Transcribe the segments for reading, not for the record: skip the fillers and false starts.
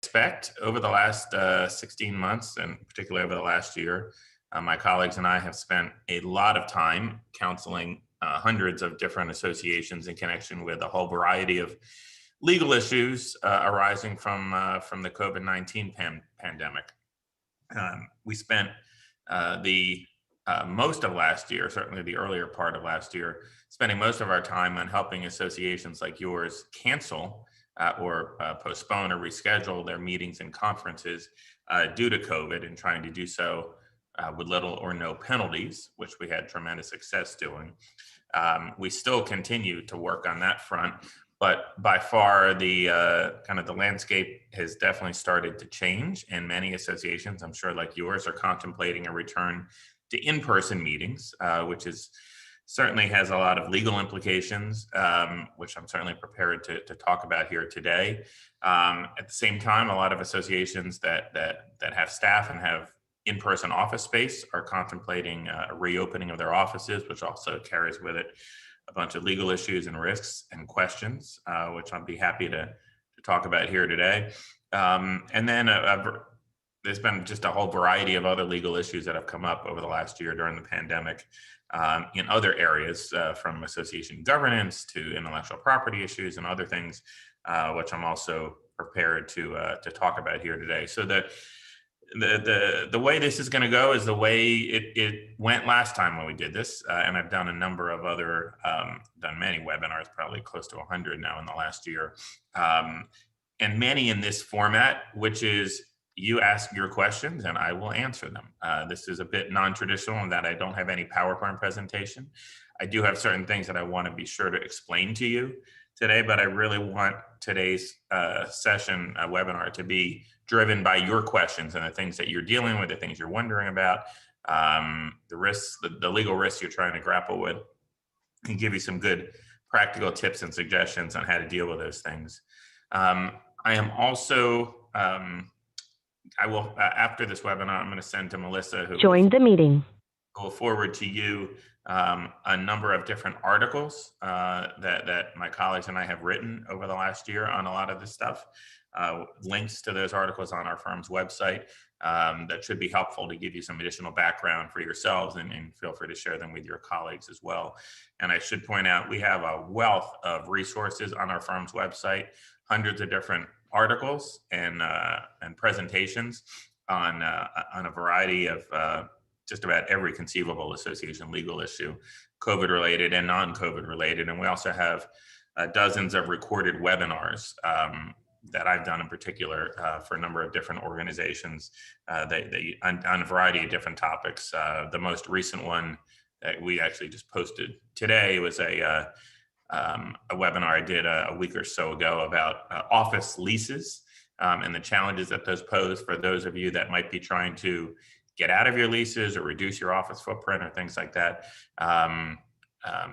Expect over the last 16 months, and particularly over the last year, my colleagues and I have spent a lot of time counseling hundreds of different associations in connection with a whole variety of legal issues arising from the COVID-19 pandemic. We spent the most of last year, certainly the earlier part of last year, spending most of our time on helping associations like yours cancel or postpone or reschedule their meetings and conferences due to COVID, and trying to do so with little or no penalties, which we had tremendous success doing. We still continue to work on that front, but by far the kind of the landscape has definitely started to change, and many associations, I'm sure like yours, are contemplating a return to in-person meetings, which is certainly has a lot of legal implications, which I'm certainly prepared to talk about here today. At the same time, a lot of associations that have staff and have in-person office space are contemplating a reopening of their offices, which also carries with it a bunch of legal issues and risks and questions, which I'll be happy to talk about here today. And then there's been just a whole variety of other legal issues that have come up over the last year during the pandemic in other areas, from association governance to intellectual property issues and other things, which I'm also prepared to talk about here today. So the way this is going to go is the way it went last time when we did this, and I've done a number of other done many webinars, probably close to 100 now in the last year, and many in this format, which is you ask your questions and I will answer them. This is a bit non-traditional in that I don't have any PowerPoint presentation. I do have certain things that I want to be sure to explain to you today, but I really want today's session, webinar, to be driven by your questions and the things that you're dealing with, the things you're wondering about, the risks, the legal risks you're trying to grapple with, and give you some good practical tips and suggestions on how to deal with those things. I am also, I will, after this webinar, I'm going to send to Melissa, who joined the meeting. Go forward to you a number of different articles that my colleagues and I have written over the last year on a lot of this stuff. Links to those articles on our firm's website that should be helpful to give you some additional background for yourselves, and feel free to share them with your colleagues as well. And I should point out, we have a wealth of resources on our firm's website, hundreds of different articles and presentations on a variety of just about every conceivable association legal issue, COVID related and non-COVID related. And we also have dozens of recorded webinars that I've done in particular for a number of different organizations on a variety of different topics. The most recent one that we actually just posted today was a webinar I did a week or so ago about office leases and the challenges that those pose for those of you that might be trying to get out of your leases or reduce your office footprint or things like that.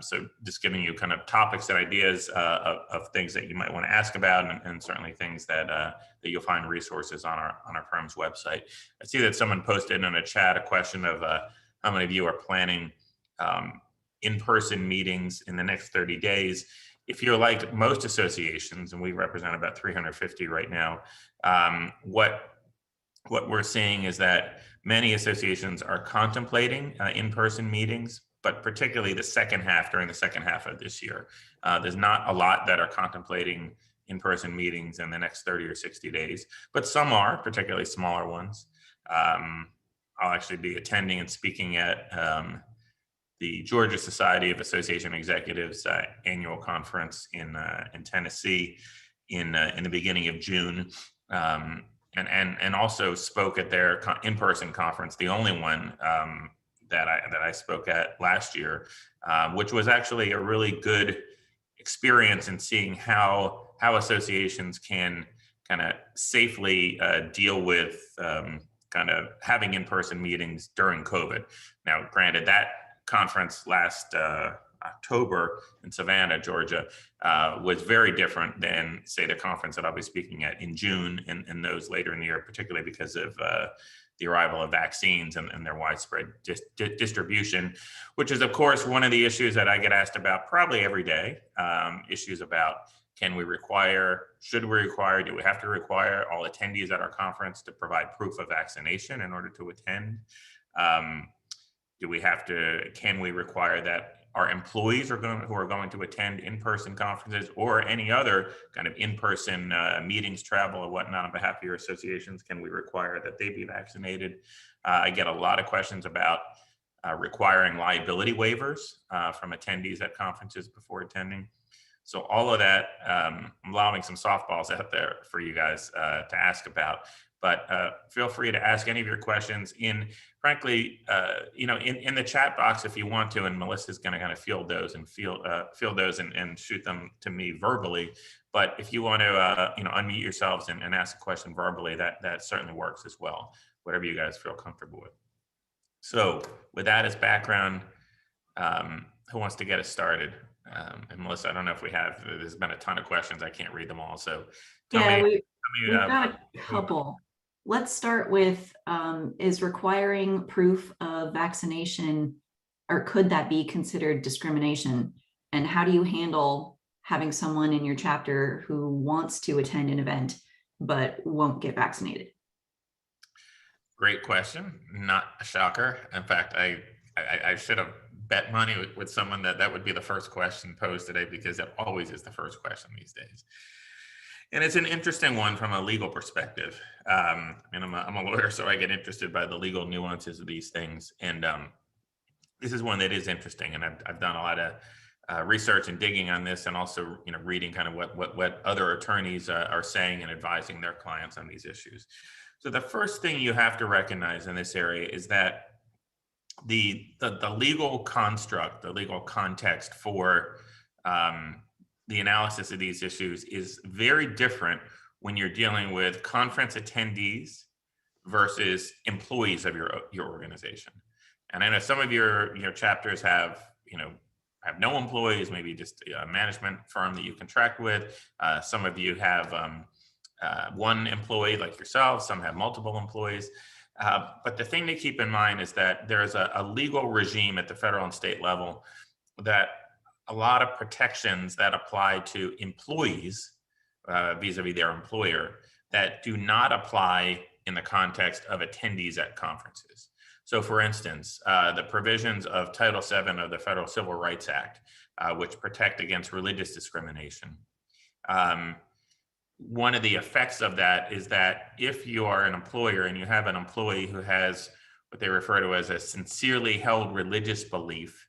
So just giving you kind of topics and ideas of things that you might want to ask about, and certainly things that you'll find resources on our firm's website. I see that someone posted in a chat a question of how many of you are planning in-person meetings in the next 30 days. If you're like most associations, and we represent about 350 right now, what we're seeing is that many associations are contemplating in-person meetings, but particularly during the second half of this year. There's not a lot that are contemplating in-person meetings in the next 30 or 60 days, but some are, particularly smaller ones. I'll actually be attending and speaking at the Georgia Society of Association Executives annual conference in Tennessee in the beginning of June. And also spoke at their in-person conference, the only one that I spoke at last year, which was actually a really good experience in seeing how associations can kind of safely deal with kind of having in-person meetings during COVID. Now, granted, that conference last October in Savannah, Georgia, was very different than, say, the conference that I'll be speaking at in June and those later in the year, particularly because of the arrival of vaccines and their widespread distribution, which is, of course, one of the issues that I get asked about probably every day, issues about Can we require, should we require, do we have to require all attendees at our conference to provide proof of vaccination in order to attend? Do we have to, can we require that our employees who are going to attend in-person conferences or any other kind of in-person meetings, travel, or whatnot on behalf of your associations, can we require that they be vaccinated? I get a lot of questions about requiring liability waivers from attendees at conferences before attending. So all of that, I'm allowing some softballs out there for you guys to ask about. But feel free to ask any of your questions frankly, in the chat box if you want to, and Melissa's going to kind of field those and field those and shoot them to me verbally. But if you want to, unmute yourselves and ask a question verbally, that certainly works as well. Whatever you guys feel comfortable with. So with that as background, who wants to get us started? And Melissa, I don't know if we have. There's been a ton of questions. I can't read them all. So we've got a couple. Let's start with, is requiring proof of vaccination, or could that be considered discrimination? And how do you handle having someone in your chapter who wants to attend an event but won't get vaccinated? Great question. Not a shocker. In fact, I should have bet money with someone that would be the first question posed today, because it always is the first question these days. And it's an interesting one from a legal perspective. And I'm a lawyer, so I get interested by the legal nuances of these things. And this is one that is interesting. And I've done a lot of research and digging on this, and also reading kind of what other attorneys are saying and advising their clients on these issues. So the first thing you have to recognize in this area is that the legal construct, the legal context for the analysis of these issues is very different when you're dealing with conference attendees versus employees of your organization. And I know some of your chapters have no employees, maybe just a management firm that you contract with. Some of you have one employee like yourself, some have multiple employees. But the thing to keep in mind is that there's a legal regime at the federal and state level that a lot of protections that apply to employees vis-a-vis their employer that do not apply in the context of attendees at conferences. So for instance, the provisions of Title VII of the Federal Civil Rights Act, which protect against religious discrimination. One of the effects of that is that if you are an employer and you have an employee who has what they refer to as a sincerely held religious belief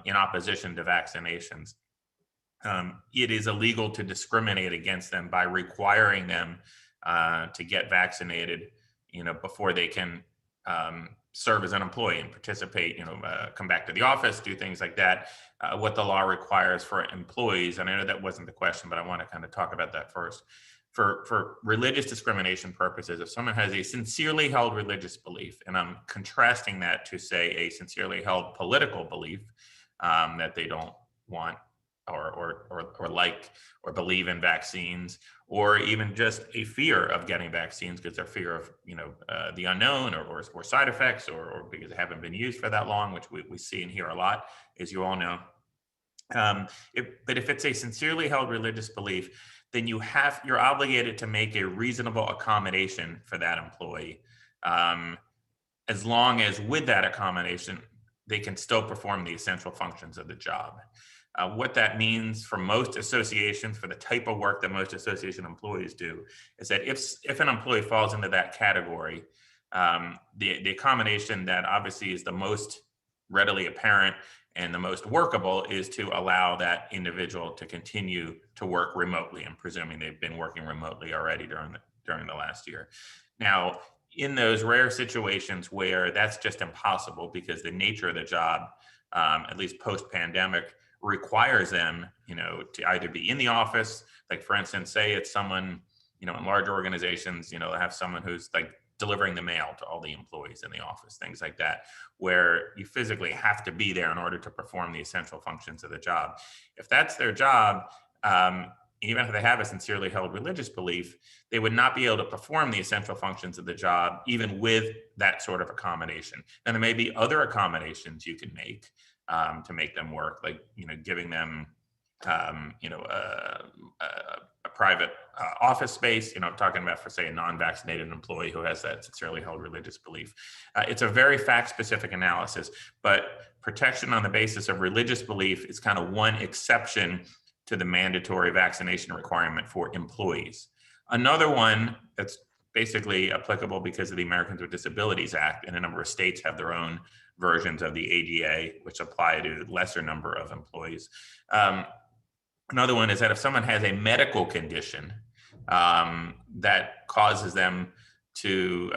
in opposition to vaccinations, it is illegal to discriminate against them by requiring them to get vaccinated, before they can serve as an employee and participate, come back to the office, do things like that. What the law requires for employees, and I know that wasn't the question, but I want to kind of talk about that first. For religious discrimination purposes, if someone has a sincerely held religious belief, and I'm contrasting that to, say, a sincerely held political belief that they don't want or like or believe in vaccines, or even just a fear of getting vaccines because they're fear of the unknown or side effects, or because they haven't been used for that long, which we see and hear a lot, as you all know. But if it's a sincerely held religious belief, then you're obligated to make a reasonable accommodation for that employee, as long as with that accommodation, they can still perform the essential functions of the job. What that means for most associations, for the type of work that most association employees do, is that if an employee falls into that category, the accommodation that obviously is the most readily apparent and the most workable is to allow that individual to continue to work remotely, and presuming they've been working remotely already during the last year. Now, in those rare situations where that's just impossible because the nature of the job, at least post-pandemic, requires them, to either be in the office, like for instance, say it's someone, in large organizations, they have someone who's like delivering the mail to all the employees in the office, things like that, where you physically have to be there in order to perform the essential functions of the job. If that's their job, even if they have a sincerely held religious belief, they would not be able to perform the essential functions of the job, even with that sort of accommodation. And there may be other accommodations you can make to make them work, like giving them a private office space, I'm talking about for, say, a non-vaccinated employee who has that sincerely held religious belief. It's a very fact-specific analysis, but protection on the basis of religious belief is kind of one exception to the mandatory vaccination requirement for employees. Another one that's basically applicable because of the Americans with Disabilities Act, and a number of states have their own versions of the ADA, which apply to lesser number of employees. Another one is that if someone has a medical condition that causes them to,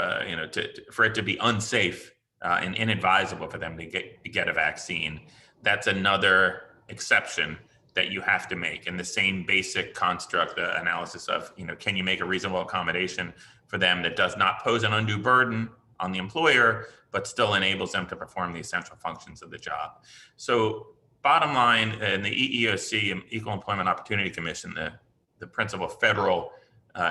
for it to be unsafe and inadvisable for them to get a vaccine, that's another exception that you have to make. And the same basic construct analysis of, can you make a reasonable accommodation for them that does not pose an undue burden on the employer, but still enables them to perform the essential functions of the job. So bottom line, in the EEOC, Equal Employment Opportunity Commission, the principal federal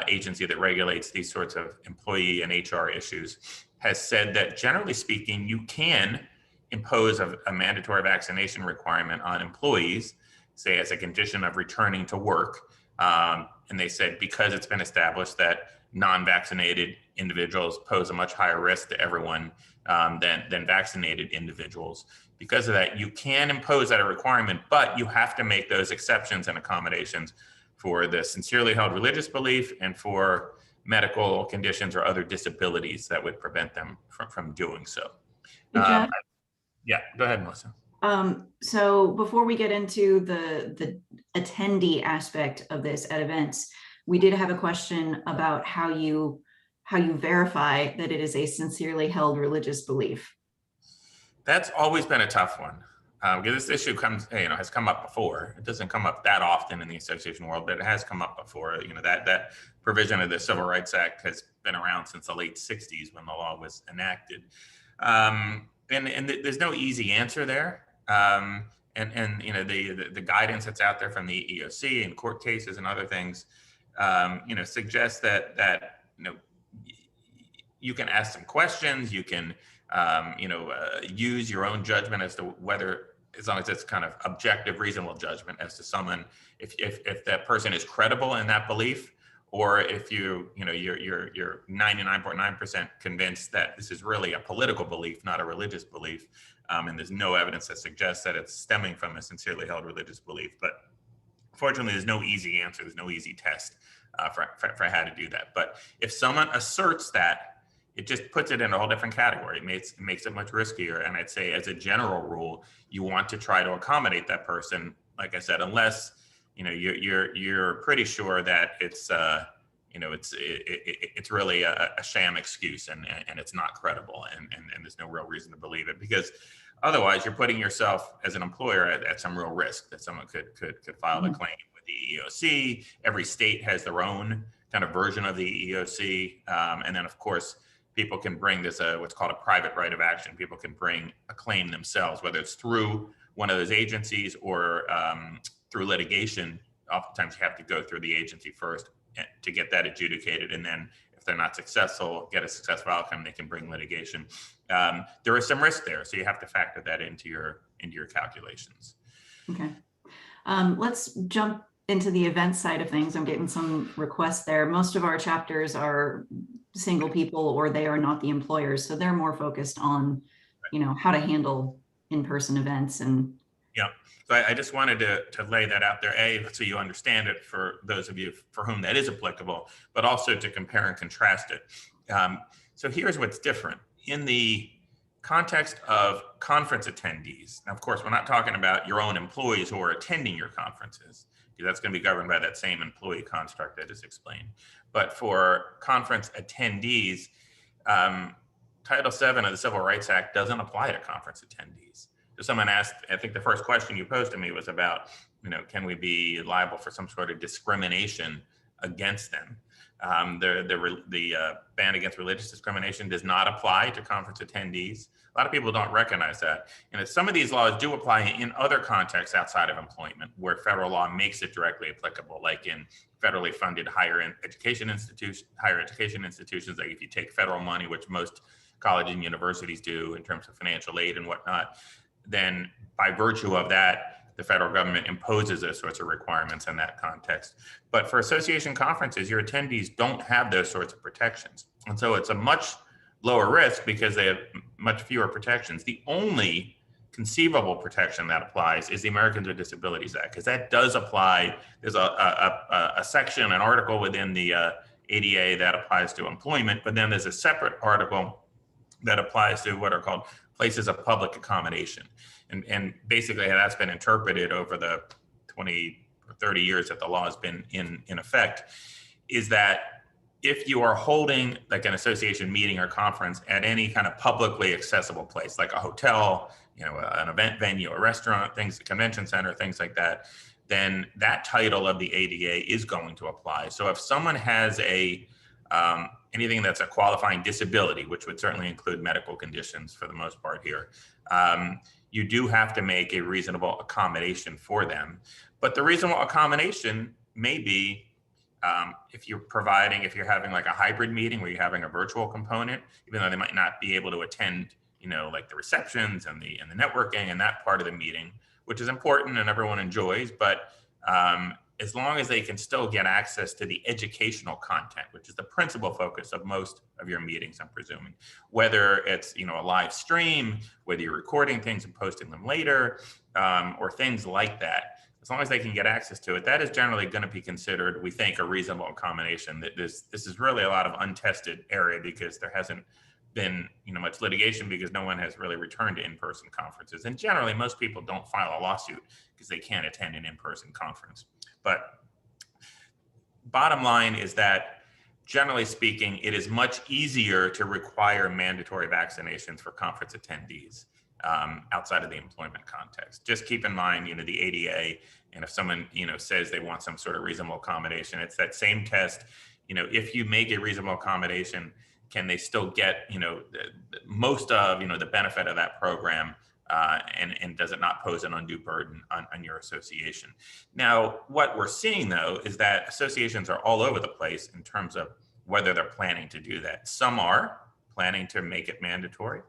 agency that regulates these sorts of employee and HR issues, has said that generally speaking, you can impose a mandatory vaccination requirement on employees, say as a condition of returning to work. And they said because it's been established that non-vaccinated individuals pose a much higher risk to everyone than vaccinated individuals. Because of that, you can impose that a requirement, but you have to make those exceptions and accommodations for the sincerely held religious belief and for medical conditions or other disabilities that would prevent them from doing so. Yeah, go ahead, Melissa. So before we get into the attendee aspect of this at events, we did have a question about how you verify that it is a sincerely held religious belief. That's always been a tough one because this issue has come up before. It doesn't come up that often in the association world, but it has come up before. That provision of the Civil Rights Act has been around since the late 60s when the law was enacted. And there's no easy answer there. The guidance that's out there from the EEOC and court cases and other things, suggests that you can ask some questions, you can use your own judgment as to whether, as long as it's kind of objective, reasonable judgment as to someone, if that person is credible in that belief, or if you're 99.9% convinced that this is really a political belief, not a religious belief, and there's no evidence that suggests that it's stemming from a sincerely held religious belief. But fortunately, there's no easy answer. There's no easy test for how to do that. But if someone asserts that, it just puts it in a whole different category. It makes it much riskier. And I'd say, as a general rule, you want to try to accommodate that person, like I said, unless you're pretty sure that it's really a sham excuse and it's not credible and there's no real reason to believe it, because otherwise you're putting yourself as an employer at some real risk that someone could file a claim with the EEOC. Every state has their own kind of version of the EEOC, and then of course people can bring this what's called a private right of action. People can bring a claim themselves, whether it's through one of those agencies or through litigation. Oftentimes you have to go through the agency first to get that adjudicated, and then if they're not successful, get a successful outcome, they can bring litigation. There is some risk there, so you have to factor that into your calculations. Okay, let's jump into the event side of things. I'm getting some requests there. Most of our chapters are single people, or they are not the employers, so they're more focused on, how to handle in-person events. And yeah, so I just wanted to lay that out there, so you understand it for those of you for whom that is applicable, but also to compare and contrast it. So here's what's different in the context of conference attendees. Now, of course, we're not talking about your own employees who are attending your conferences, because that's going to be governed by that same employee construct I just explained. But for conference attendees, Title VII of the Civil Rights Act doesn't apply to conference attendees. So someone asked, I think the first question you posed to me was about, can we be liable for some sort of discrimination against them? The ban against religious discrimination does not apply to conference attendees. A lot of people don't recognize that. And some of these laws do apply in other contexts outside of employment, where federal law makes it directly applicable, like in federally funded higher education institutions. Like if you take federal money, which most colleges and universities do in terms of financial aid and whatnot, then by virtue of that, the federal government imposes those sorts of requirements in that context. But for association conferences, your attendees don't have those sorts of protections. And so it's a much lower risk because they have much fewer protections. The only conceivable protection that applies is the Americans with Disabilities Act, because that does apply. There's a section, an article within the ADA that applies to employment, but then there's a separate article that applies to what are called places of public accommodation. And basically that's been interpreted over the 20 or 30 years that the law has been in effect, is that if you are holding like an association meeting or conference at any kind of publicly accessible place, like a hotel, you know, an event venue, a restaurant, things, a convention center, things like that, then that title of the ADA is going to apply. So if someone has a anything that's a qualifying disability, which would certainly include medical conditions for the most part here, you do have to make a reasonable accommodation for them. But the reasonable accommodation may be if you're having like a hybrid meeting where you're having a virtual component, even though they might not be able to attend, you know, like the receptions and the networking and that part of the meeting, which is important and everyone enjoys, but as long as they can still get access to the educational content, which is the principal focus of most of your meetings, I'm presuming, whether it's, you know, a live stream, whether you're recording things and posting them later, or things like that, as long as they can get access to it, that is generally going to be considered, we think, a reasonable accommodation. That this is really a lot of untested area because there hasn't been, you know, much litigation because no one has really returned to in-person conferences. And generally, most people don't file a lawsuit because they can't attend an in-person conference. But bottom line is that, generally speaking, it is much easier to require mandatory vaccinations for conference attendees outside of the employment context. Just keep in mind, you know, the ADA, and if someone, you know, says they want some sort of reasonable accommodation, it's that same test. You know, if you make a reasonable accommodation, can they still get, you know, most of, you know, the benefit of that program, and does it not pose an undue burden on your association? Now, what we're seeing though is that associations are all over the place in terms of whether they're planning to do that. Some are planning to make it mandatory.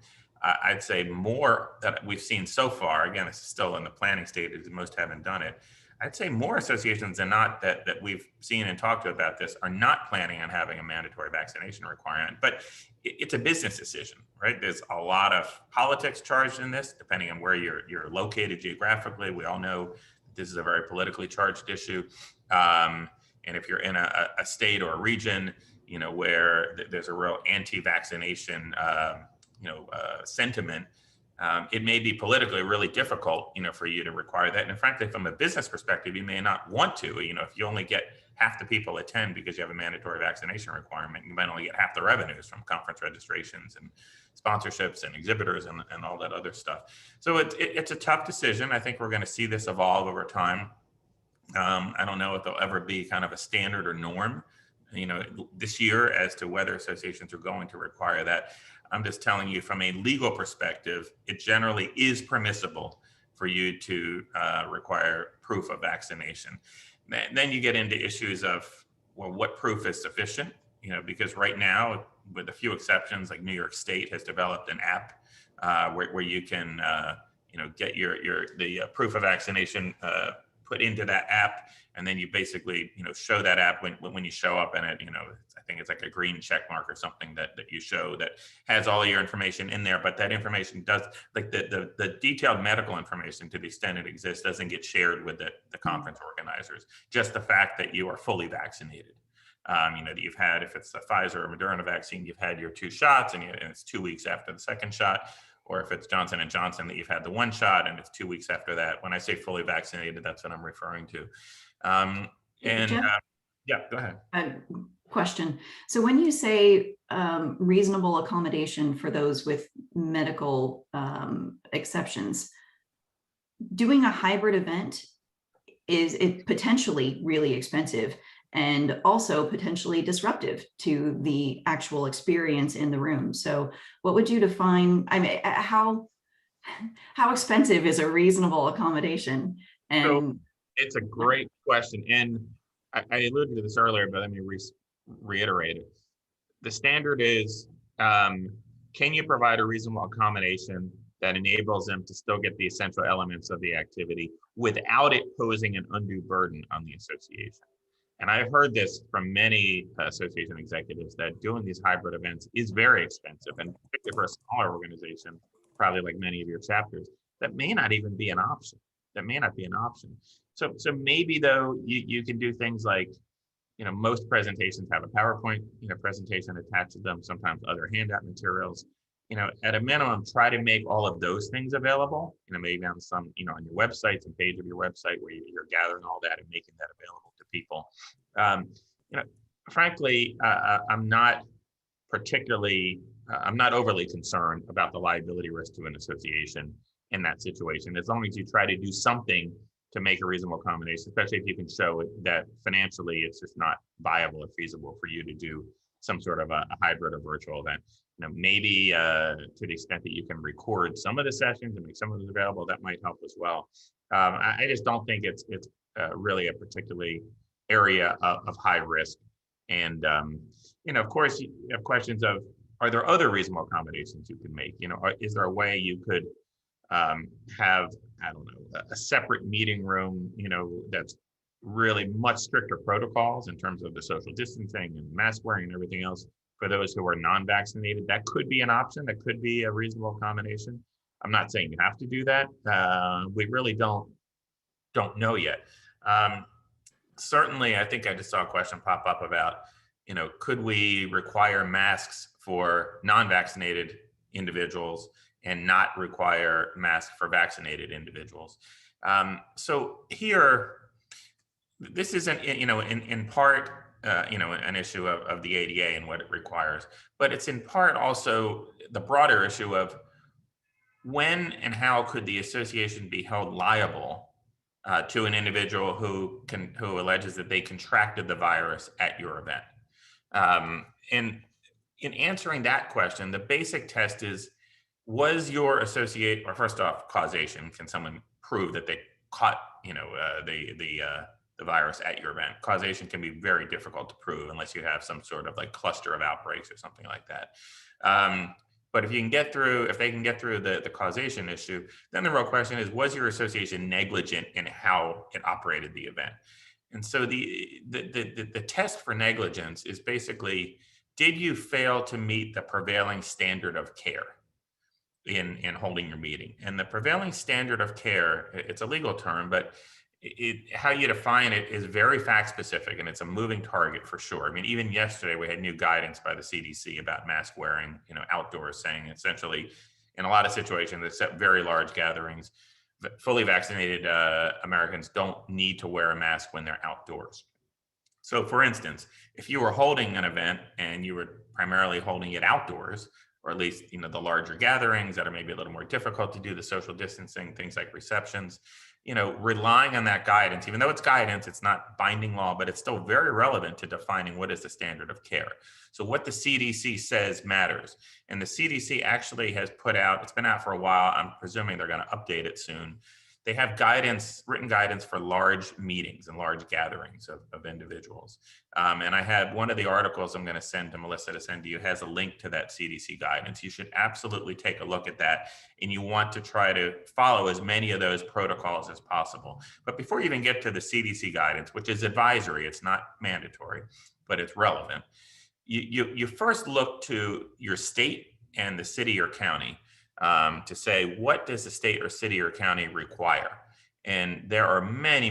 I'd say more that we've seen so far, again, it's still in the planning stages, most haven't done it. I'd say more associations than not that we've seen and talked to about this are not planning on having a mandatory vaccination requirement, but it's a business decision, right? There's a lot of politics charged in this, depending on where you're located geographically. We all know this is a very politically charged issue. And if you're in a state or a region, you know, where there's a real anti-vaccination, sentiment, it may be politically really difficult, you know, for you to require that. And frankly, from a business perspective, you may not want to. You know, if you only get half the people attend because you have a mandatory vaccination requirement, you might only get half the revenues from conference registrations and sponsorships and exhibitors and all that other stuff. So it's a tough decision. I think we're going to see this evolve over time. I don't know if there'll ever be kind of a standard or norm, you know, this year as to whether associations are going to require that. I'm just telling you from a legal perspective, it generally is permissible for you to require proof of vaccination. Then you get into issues of, well, what proof is sufficient? You know, because right now, with a few exceptions, like New York State has developed an app where you can, get the proof of vaccination put into that app, and then you basically, you know, show that app when you show up in it. You know, I think it's like a green check mark or something that you show that has all of your information in there. But that information does, like the detailed medical information, to the extent it exists, doesn't get shared with the conference organizers. Just the fact that you are fully vaccinated. That you've had, if it's a Pfizer or Moderna vaccine, you've had your 2 shots and it's 2 weeks after the second shot. Or if it's Johnson & Johnson, that you've had the 1 shot and it's 2 weeks after that. When I say fully vaccinated, that's what I'm referring to. Yeah, go ahead. Question. So when you say reasonable accommodation for those with medical exceptions, doing a hybrid event, is it potentially really expensive and also potentially disruptive to the actual experience in the room? So what would you define, I mean, how expensive is a reasonable accommodation? And so it's a great question. And I alluded to this earlier, but let me reiterate it. The standard is, can you provide a reasonable accommodation that enables them to still get the essential elements of the activity without it posing an undue burden on the association. And I've heard this from many association executives that doing these hybrid events is very expensive, and particularly for a smaller organization, probably like many of your chapters, that may not even be an option. That may not be an option. So maybe though you can do things like, most presentations have a PowerPoint, presentation attached to them, sometimes other handout materials. At a minimum, try to make all of those things available, maybe on some, on your website, some page of your website where you're gathering all that and making that available to people. Frankly, I'm not overly concerned about the liability risk to an association in that situation, as long as you try to do something to make a reasonable accommodation, especially if you can show that financially it's just not viable or feasible for you to do some sort of a hybrid or virtual event. Maybe to the extent that you can record some of the sessions and make some of those available, that might help as well. I just don't think it's really a particularly area of high risk. And of course, you have questions of, are there other reasonable accommodations you can make? Is there a way you could have, I don't know, a separate meeting room, that's really much stricter protocols in terms of the social distancing and mask wearing and everything else for those who are non-vaccinated? That could be an option. That could be a reasonable accommodation. I'm not saying you have to do that. We really don't know yet. Certainly, I think I just saw a question pop up about, could we require masks for non-vaccinated individuals and not require masks for vaccinated individuals? So here, this isn't, in part, an issue of the ADA and what it requires, but it's in part also the broader issue of when and how could the association be held liable to an individual who alleges that they contracted the virus at your event. And in answering that question, the basic test is, was your associate, or first off, causation? Can someone prove that they caught, the virus at your event? Causation can be very difficult to prove unless you have some sort of like cluster of outbreaks or something like that. But if they can get through the causation issue, then the real question is, was your association negligent in how it operated the event? And so the test for negligence is basically, did you fail to meet the prevailing standard of care in holding your meeting? And the prevailing standard of care, it's a legal term, but how you define it is very fact specific, and it's a moving target for sure. I mean, even yesterday we had new guidance by the CDC about mask wearing, outdoors, saying essentially in a lot of situations, except very large gatherings, fully vaccinated Americans don't need to wear a mask when they're outdoors. So for instance, if you were holding an event and you were primarily holding it outdoors, or at least, the larger gatherings that are maybe a little more difficult to do the social distancing, things like receptions, relying on that guidance, even though it's guidance, it's not binding law, but it's still very relevant to defining what is the standard of care. So what the CDC says matters. And the CDC actually has put out, it's been out for a while, I'm presuming they're going to update it soon. They have written guidance for large meetings and large gatherings of individuals. And I had one of the articles I'm going to send to Melissa to send to you has a link to that CDC guidance. You should absolutely take a look at that. And you want to try to follow as many of those protocols as possible. But before you even get to the CDC guidance, which is advisory, it's not mandatory, but it's relevant. You first look to your state and the city or county to say, what does the state or city or county require? And there are many,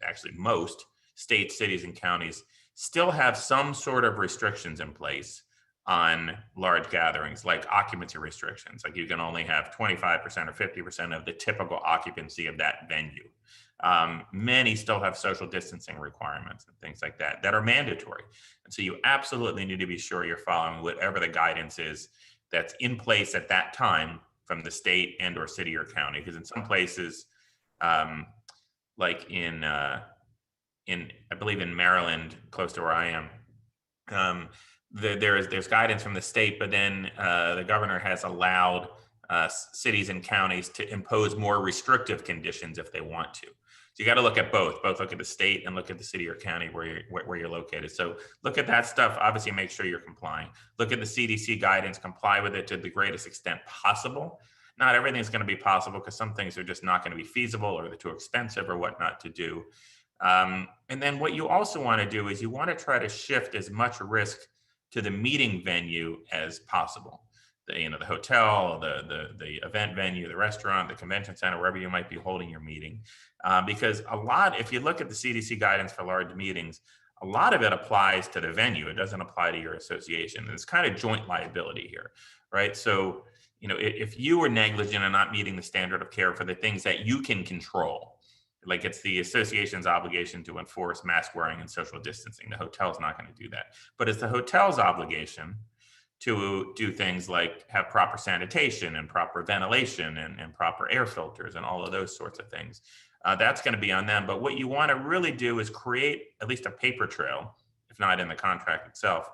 actually most states, cities, and counties still have some sort of restrictions in place on large gatherings, like occupancy restrictions. Like you can only have 25% or 50% of the typical occupancy of that venue. Many still have social distancing requirements and things like that are mandatory. And so you absolutely need to be sure you're following whatever the guidance is that's in place at that time from the state and or city or county. Because in some places, like in I believe in Maryland, close to where I am, there's guidance from the state, but then the governor has allowed cities and counties to impose more restrictive conditions if they want to. So you got to look at both look at the state and look at the city or county where you're located. So look at that stuff. Obviously, make sure you're complying. Look at the CDC guidance, comply with it to the greatest extent possible. Not everything's going to be possible because some things are just not going to be feasible or they're too expensive or whatnot to do. And then what you also want to do is you want to try to shift as much risk to the meeting venue as possible. The hotel, the event venue, the restaurant, the convention center, wherever you might be holding your meeting. Because if you look at the CDC guidance for large meetings, a lot of it applies to the venue. It doesn't apply to your association. And it's kind of joint liability here, right? So, if you were negligent and not meeting the standard of care for the things that you can control, like it's the association's obligation to enforce mask wearing and social distancing. The hotel's not going to do that, but it's the hotel's obligation to do things like have proper sanitation and proper ventilation and proper air filters and all of those sorts of things. That's going to be on them. But what you want to really do is create at least a paper trail, if not in the contract itself,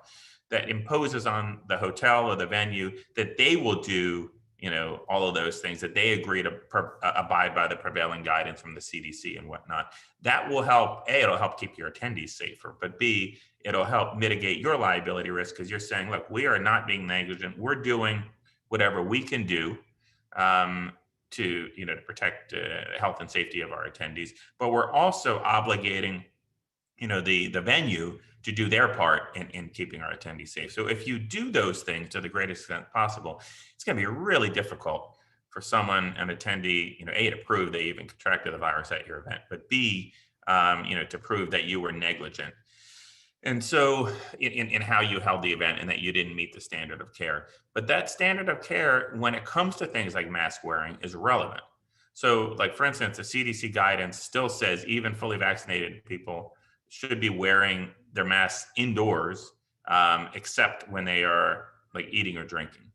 that imposes on the hotel or the venue that they will do all of those things, that they agree to abide by the prevailing guidance from the CDC and whatnot. That will help, A, it'll help keep your attendees safer, but B, it'll help mitigate your liability risk because you're saying, look, we are not being negligent. We're doing whatever we can do to protect the health and safety of our attendees, but we're also obligating the venue to do their part in keeping our attendees safe. So if you do those things to the greatest extent possible, it's going to be really difficult for an attendee, A, to prove they even contracted the virus at your event, but B, to prove that you were negligent. And so in how you held the event and that you didn't meet the standard of care. But that standard of care, when it comes to things like mask wearing, is relevant. So like, for instance, the CDC guidance still says even fully vaccinated people should be wearing their masks indoors, except when they are like eating or drinking.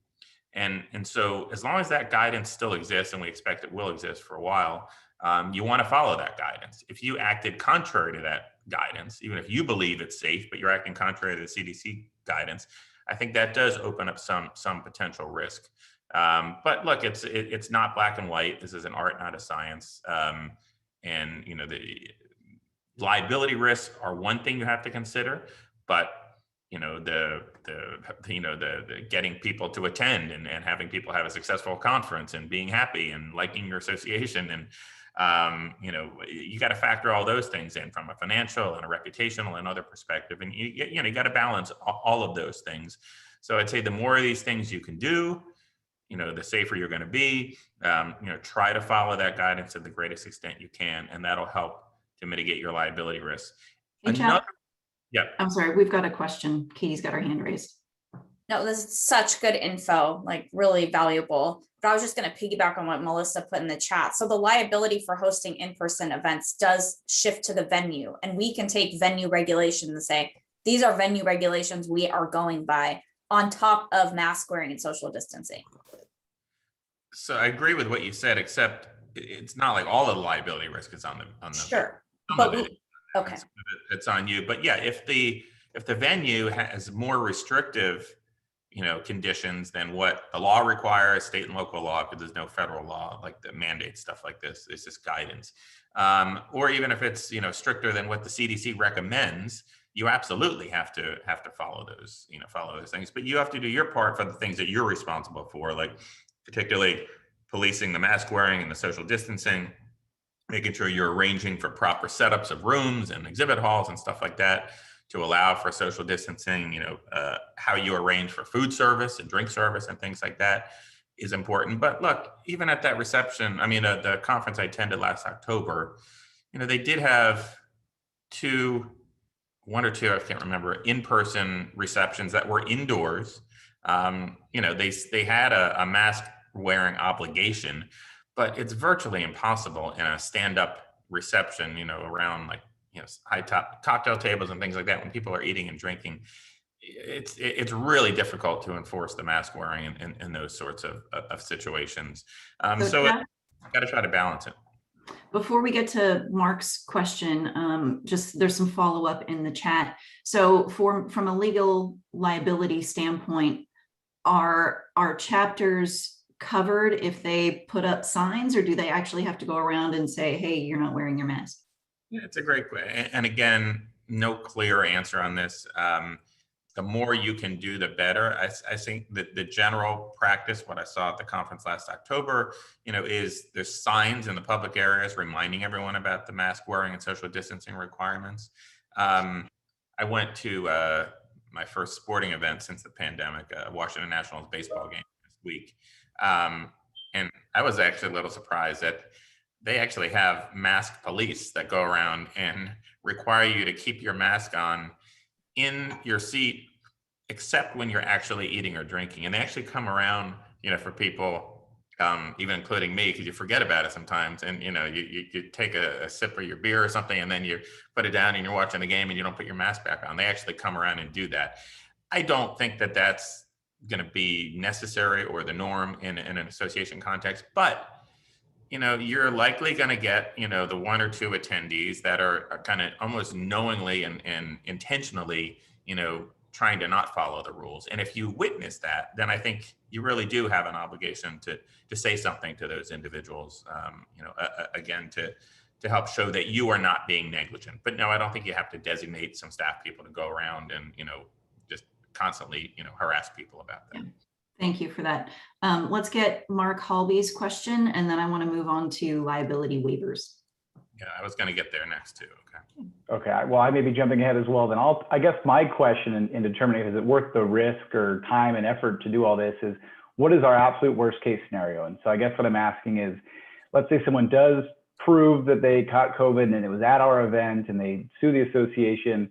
And so as long as that guidance still exists, and we expect it will exist for a while, you want to follow that guidance. If you acted contrary to that guidance, even if you believe it's safe, but you're acting contrary to the CDC guidance, I think that does open up some potential risk. But look, it's not black and white. This is an art, not a science. And the liability risks are one thing you have to consider, but the getting people to attend and having people have a successful conference and being happy and liking your association, and you got to factor all those things in from a financial and a reputational and other perspective, and you got to balance all of those things. So I'd say the more of these things you can do, the safer you're going to be. Try to follow that guidance to the greatest extent you can, and that'll help to mitigate your liability risks. Hey, Chad, I'm sorry, we've got a question. Katie's got her hand raised. No, this is such good info, like really valuable. But I was just going to piggyback on what Melissa put in the chat. So the liability for hosting in-person events does shift to the venue, and we can take venue regulations and say, these are venue regulations we are going by on top of mask wearing and social distancing. So I agree with what you said, except it's not like all of the liability risk is on the sure. But okay, it's on you. But yeah, if the venue has more restrictive conditions than what the law requires, state and local law, because there's no federal law like the mandate stuff like this, it's just guidance, or even if it's stricter than what the CDC recommends, you absolutely have to follow those things. But you have to do your part for the things that you're responsible for, like particularly policing the mask wearing and the social distancing, making sure you're arranging for proper setups of rooms and exhibit halls and stuff like that to allow for social distancing. How you arrange for food service and drink service and things like that is important. But look, even at that reception, the conference I attended last October, they did have one or two, I can't remember, in-person receptions that were indoors. They had a mask wearing obligation, but it's virtually impossible in a stand-up reception, around high top cocktail tables and things like that, when people are eating and drinking. It's really difficult to enforce the mask wearing in those sorts of situations. So got to try to balance it. Before we get to Mark's question, just there's some follow-up in the chat. So from a legal liability standpoint, are chapters covered if they put up signs, or do they actually have to go around and say, hey, you're not wearing your mask? Yeah, it's a great question. And again, no clear answer on this. The more you can do, the better. I think that the general practice, what I saw at the conference last October, is there's signs in the public areas reminding everyone about the mask wearing and social distancing requirements. I went to my first sporting event since the pandemic, Washington Nationals baseball game this week. And I was actually a little surprised that they actually have masked police that go around and require you to keep your mask on in your seat, except when you're actually eating or drinking. And they actually come around, for people, even including me, because you forget about it sometimes. And, you take a sip of your beer or something, and then you put it down and you're watching the game and you don't put your mask back on. They actually come around and do that. I don't think that that's going to be necessary or the norm in an association context, but you're likely going to get, the one or two attendees that are kind of almost knowingly and intentionally, trying to not follow the rules. And if you witness that, then I think you really do have an obligation to say something to those individuals, again, to help show that you are not being negligent. But no, I don't think you have to designate some staff people to go around and, just constantly, harass people about that. Yeah. Thank you for that. Let's get Mark Halby's question, and then I want to move on to liability waivers. Yeah, I was going to get there next too. Okay. Well, I may be jumping ahead as well. Then I guess my question in determining is it worth the risk or time and effort to do all this is, what is our absolute worst case scenario? And so I guess what I'm asking is, let's say someone does prove that they caught COVID and it was at our event and they sue the association.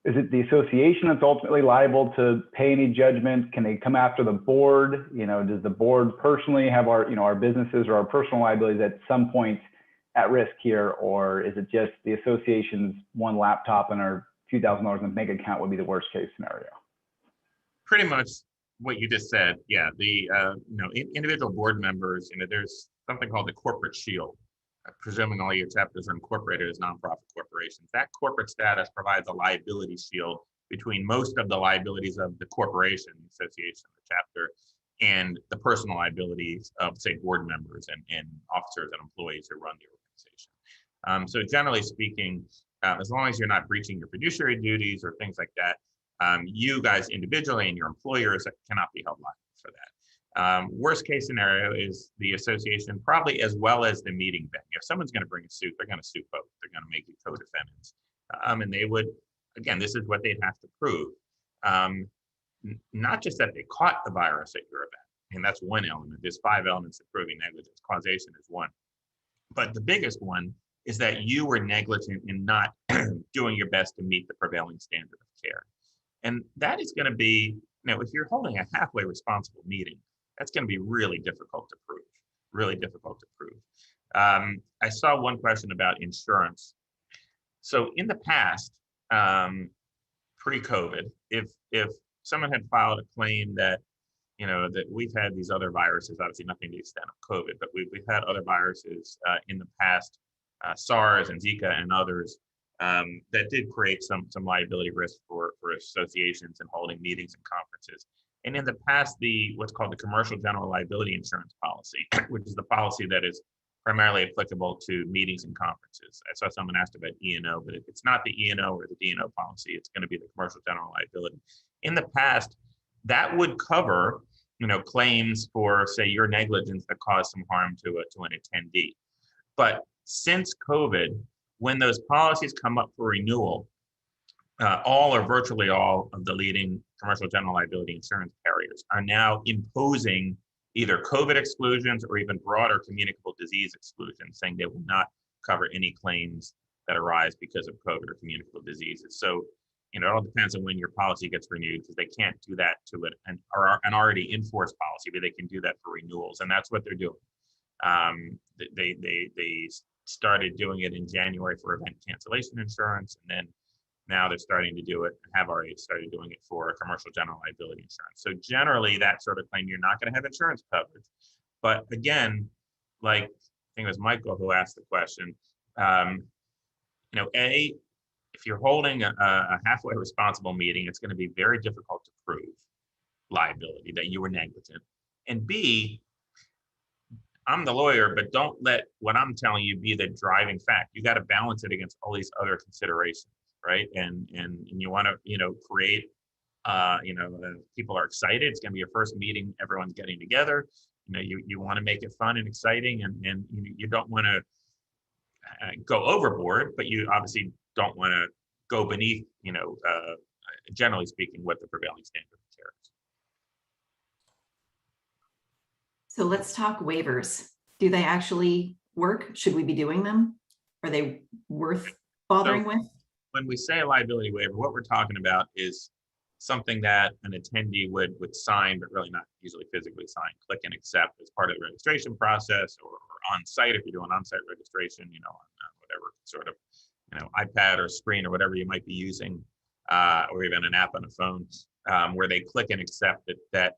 Is it the association that's ultimately liable to pay any judgment? Can they come after the board? Does the board personally have our businesses or our personal liabilities at some point at risk here? Or is it just the association's one laptop and our few $1,000s in the bank account would be the worst case scenario? Pretty much what you just said. Yeah, the individual board members, there's something called the corporate shield. Presuming all your chapters are incorporated as nonprofit corporations. That corporate status provides a liability shield between most of the liabilities of the corporation, the association, the chapter, and the personal liabilities of, say, board members and officers and employees who run the organization. So generally speaking, as long as you're not breaching your fiduciary duties or things like that, you guys individually and your employers cannot be held liable for that. Worst case scenario is the association, probably as well as the meeting venue. If someone's going to bring a suit, they're going to sue both. They're going to make you co-defendants. And they would, again, this is what they'd have to prove. Not just that they caught the virus at your event, and that's one element. There's 5 elements of proving negligence. Causation is one. But the biggest one is that you were negligent in not doing your best to meet the prevailing standard of care. And that is going to be, if you're holding a halfway responsible meeting, that's going to be really difficult to prove, I saw one question about insurance. So in the past, pre-COVID, if someone had filed a claim that, that we've had these other viruses, obviously nothing to the extent of COVID, but we've had other viruses in the past, SARS and Zika and others, that did create some liability risk for associations and holding meetings and conferences. And in the past, what's called the commercial general liability insurance policy, which is the policy that is primarily applicable to meetings and conferences. I saw someone asked about E&O, but if it's not the E&O or the D&O policy, it's going to be the commercial general liability. In the past, that would cover, claims for, say, your negligence that caused some harm to an attendee. But since COVID, when those policies come up for renewal, all or virtually all of the leading commercial general liability insurance carriers are now imposing either COVID exclusions or even broader communicable disease exclusions, saying they will not cover any claims that arise because of COVID or communicable diseases. So, it all depends on when your policy gets renewed, because they can't do that to an already enforced policy, but they can do that for renewals, and that's what they're doing. They started doing it in January for event cancellation insurance, and then now they're starting to do it, have already started doing it for commercial general liability insurance. So generally, that sort of claim, you're not going to have insurance coverage. But again, like I think it was Michael who asked the question, if you're holding a halfway responsible meeting, it's going to be very difficult to prove liability, that you were negligent. And B, I'm the lawyer, but don't let what I'm telling you be the driving fact. You got to balance it against all these other considerations, right? And you want to, create, people are excited. It's going to be your first meeting. Everyone's getting together. You want to make it fun and exciting, and you don't want to go overboard, but you obviously don't want to go beneath, generally speaking, what the prevailing standard of care is. So let's talk waivers. Do they actually work? Should we be doing them? Are they worth bothering with? When we say a liability waiver, what we're talking about is something that an attendee would sign, but really not usually physically sign, click and accept as part of the registration process, or on site if you're doing on-site registration, on whatever sort of iPad or screen or whatever you might be using, or even an app on a phone, where they click and accept that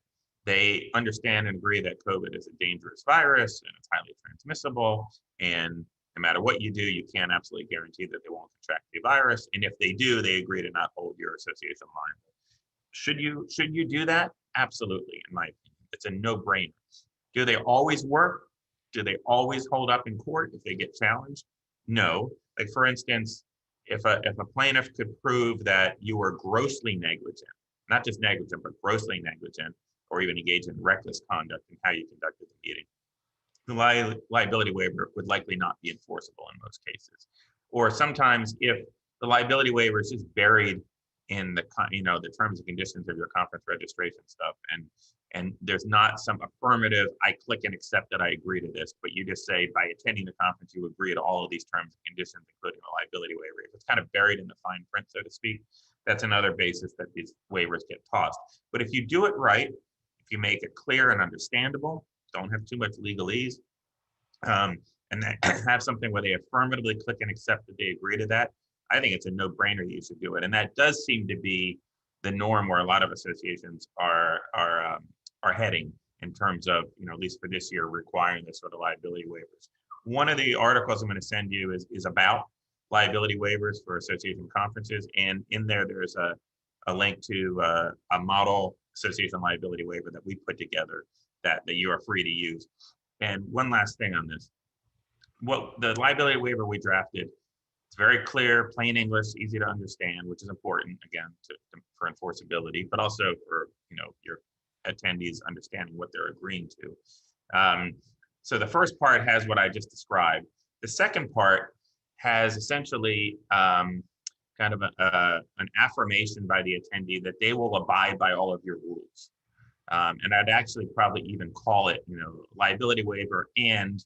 they understand and agree that COVID is a dangerous virus and it's highly transmissible, and no matter what you do, you can't absolutely guarantee that they won't contract the virus. And if they do, they agree to not hold your association liable. Should you do that? Absolutely, in my opinion. It's a no-brainer. Do they always work? Do they always hold up in court if they get challenged? No. Like, for instance, if a plaintiff could prove that you were grossly negligent, not just negligent, but grossly negligent, or even engaged in reckless conduct in how you conducted the meeting, the liability waiver would likely not be enforceable in most cases. Or sometimes if the liability waiver is just buried in the terms and conditions of your conference registration stuff, and there's not some affirmative, I click and accept that I agree to this, but you just say by attending the conference you agree to all of these terms and conditions, including the liability waiver. If it's kind of buried in the fine print, so to speak, that's another basis that these waivers get tossed. But if you do it right, if you make it clear and understandable, don't have too much legalese, and then have something where they affirmatively click and accept that they agree to that, I think it's a no-brainer that you should do it. And that does seem to be the norm where a lot of associations are heading in terms of, at least for this year, requiring this sort of liability waivers. One of the articles I'm going to send you is about liability waivers for association conferences. And in there, there's a link to a model association liability waiver that we put together that you are free to use. And one last thing on this. What the liability waiver we drafted, it's very clear, plain English, easy to understand, which is important, again, for enforceability, but also for your attendees understanding what they're agreeing to. So the first part has what I just described. The second part has essentially kind of an affirmation by the attendee that they will abide by all of your rules. And I'd actually probably even call it, liability waiver and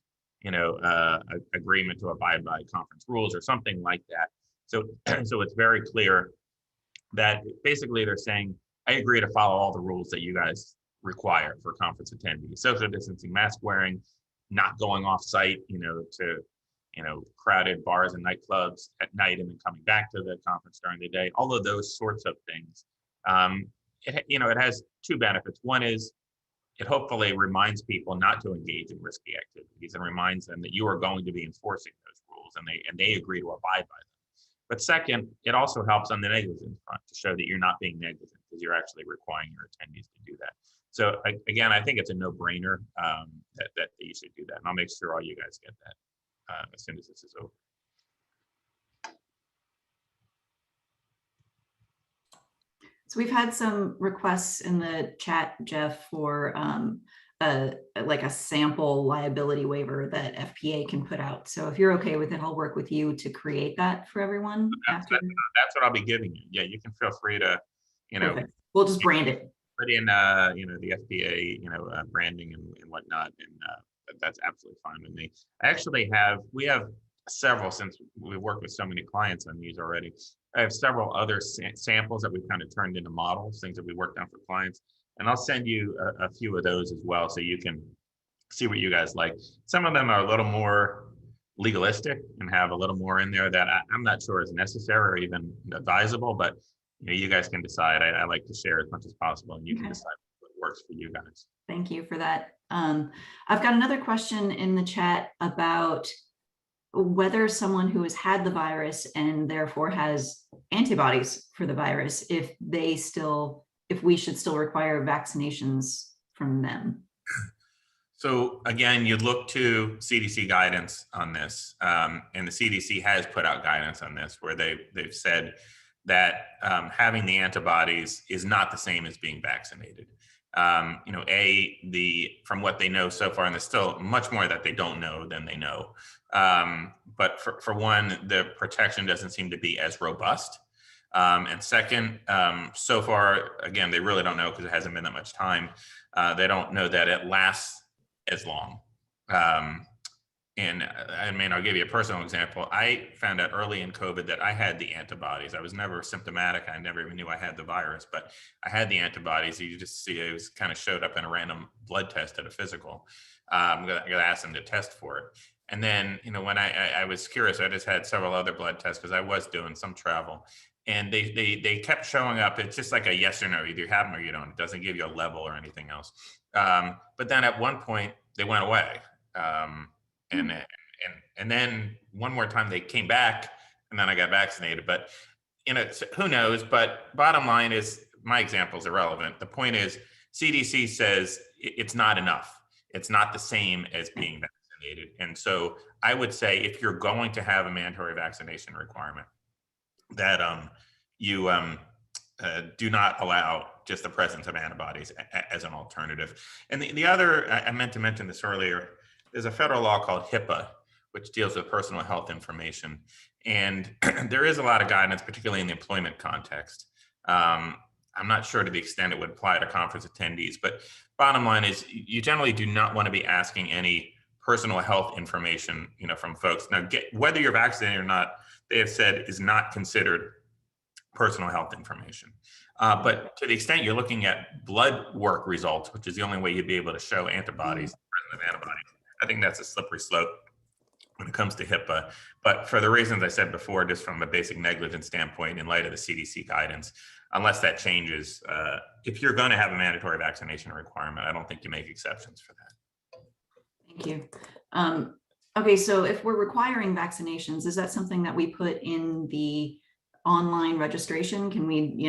agreement to abide by conference rules or something like that. So it's very clear that basically they're saying, I agree to follow all the rules that you guys require for conference attendees: social distancing, mask wearing, not going off site, to crowded bars and nightclubs at night and then coming back to the conference during the day. All of those sorts of things. It has two benefits. One is it hopefully reminds people not to engage in risky activities and reminds them that you are going to be enforcing those rules and they agree to abide by them. But second, it also helps on the negligence front to show that you're not being negligent because you're actually requiring your attendees to do that. So again, I think it's a no-brainer that you should do that. And I'll make sure all you guys get that as soon as this is over. So we've had some requests in the chat, Jeff, for like a sample liability waiver that FPA can put out. So if you're okay with it, I'll work with you to create that for everyone. That's what I'll be giving you. Yeah, you can feel free to, Perfect. We'll just brand it. Put in, the FPA, branding and whatnot, and that's absolutely fine with me. We have several, since we work with so many clients on these already. I have several other samples that we've kind of turned into models, things that we worked on for clients. And I'll send you a few of those as well so you can see what you guys like. Some of them are a little more legalistic and have a little more in there that I'm not sure is necessary or even advisable, but you guys can decide. I like to share as much as possible and you can decide what works for you guys. Thank you for that. I've got another question in the chat about whether someone who has had the virus and therefore has antibodies for the virus, if we should still require vaccinations from them. So again, you look to CDC guidance on this, and the CDC has put out guidance on this where they've said that having the antibodies is not the same as being vaccinated. From what they know so far, and there's still much more that they don't know than they know. But for one, the protection doesn't seem to be as robust. And second, so far, again, they really don't know because it hasn't been that much time. They don't know that it lasts as long. I'll give you a personal example. I found out early in COVID that I had the antibodies. I was never symptomatic. I never even knew I had the virus, but I had the antibodies. You just see it was kind of showed up in a random blood test at a physical. I'm gonna ask them to test for it. And then, when I was curious, I just had several other blood tests because I was doing some travel. And they kept showing up. It's just like a yes or no. Either you have them or you don't. It doesn't give you a level or anything else. But then at one point they went away. And then one more time they came back, and then I got vaccinated. But who knows? But bottom line is, my example is irrelevant. The point is, CDC says it's not enough. It's not the same as being vaccinated. And so I would say, if you're going to have a mandatory vaccination requirement, that you do not allow just the presence of antibodies as an alternative. And the other, I meant to mention this earlier, there's a federal law called HIPAA, which deals with personal health information. And there is a lot of guidance, particularly in the employment context. I'm not sure to the extent it would apply to conference attendees, but bottom line is, you generally do not want to be asking any personal health information, from folks. Now, whether you're vaccinated or not, they have said is not considered personal health information. But to the extent you're looking at blood work results, which is the only way you'd be able to show antibodies, presence of antibodies, I think that's a slippery slope when it comes to HIPAA. But for the reasons I said before, just from a basic negligence standpoint, in light of the CDC guidance, unless that changes, if you're going to have a mandatory vaccination requirement, I don't think you make exceptions for that. Thank you. Okay, so if we're requiring vaccinations, is that something that we put in the online registration? Can we,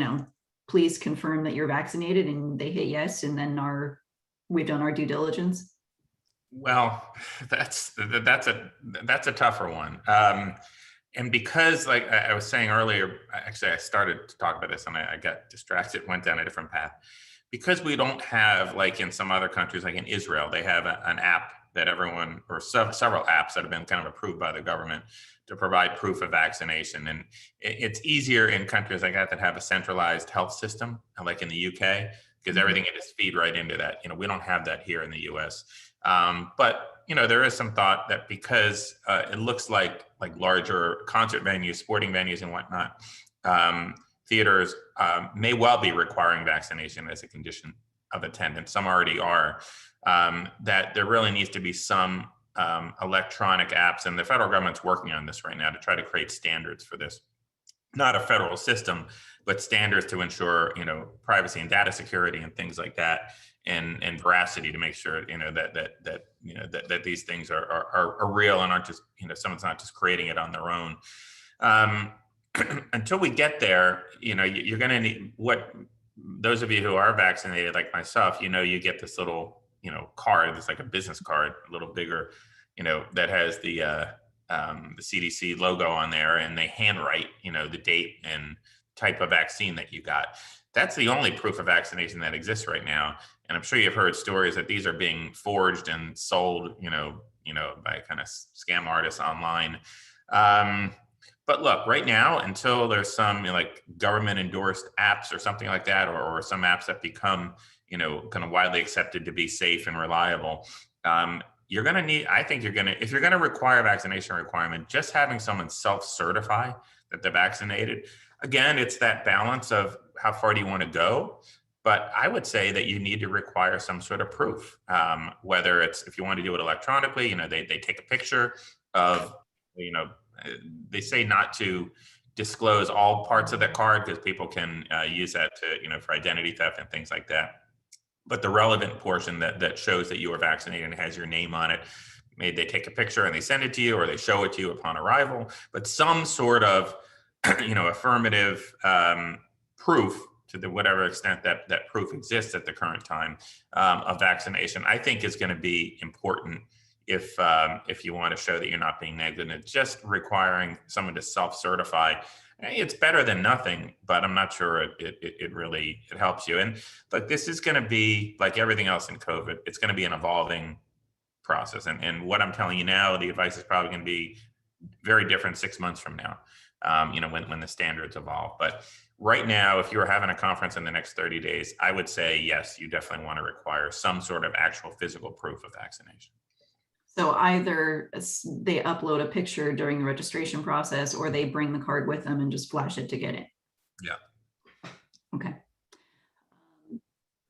please confirm that you're vaccinated, and they hit yes, and then we've done our due diligence? Well, that's a tougher one. And because, like I was saying earlier, actually I started to talk about this and I got distracted, went down a different path. Because we don't have, like in some other countries, like in Israel, they have an app that everyone, or several apps that have been kind of approved by the government to provide proof of vaccination. And it's easier in countries like that have a centralized health system, like in the UK, because everything can just feed right into that. We don't have that here in the US. But there is some thought that because it looks like larger concert venues, sporting venues and whatnot, theaters may well be requiring vaccination as a condition of attendance. Some already are. That there really needs to be some electronic apps, and the federal government's working on this right now to try to create standards for this. Not a federal system, but standards to ensure, privacy and data security and things like that, and veracity, to make sure, that these things are real and aren't just, someone's not just creating it on their own. Until we get there, you're going to need, what those of you who are vaccinated, like myself, you get this little, card. It's like a business card, a little bigger, that has the CDC logo on there, and they handwrite, the date and type of vaccine that you got. That's the only proof of vaccination that exists right now. And I'm sure you've heard stories that these are being forged and sold, by kind of scam artists online. But look, right now, until there's some like government endorsed apps or something like that, or some apps that become, kind of widely accepted to be safe and reliable, you're going to need, if you're going to require a vaccination requirement, just having someone self-certify that they're vaccinated. Again, it's that balance of how far do you want to go? But I would say that you need to require some sort of proof, whether it's, if you want to do it electronically, they take a picture of, they say not to disclose all parts of the card because people can use that to, for identity theft and things like that. But the relevant portion that shows that you are vaccinated and has your name on it, maybe they take a picture and they send it to you, or they show it to you upon arrival. But some sort of, affirmative proof the whatever extent that proof exists at the current time of vaccination, I think is going to be important if you want to show that you're not being negligent. Just requiring someone to self-certify, it's better than nothing, but I'm not sure it really helps you. And look, this is going to be like everything else in COVID. It's going to be an evolving process. And what I'm telling you now, the advice is probably going to be very different 6 months from now, when the standards evolve. But right now, if you're having a conference in the next 30 days, I would say, yes, you definitely want to require some sort of actual physical proof of vaccination. So either they upload a picture during the registration process, or they bring the card with them and just flash it to get it. Yeah. Okay.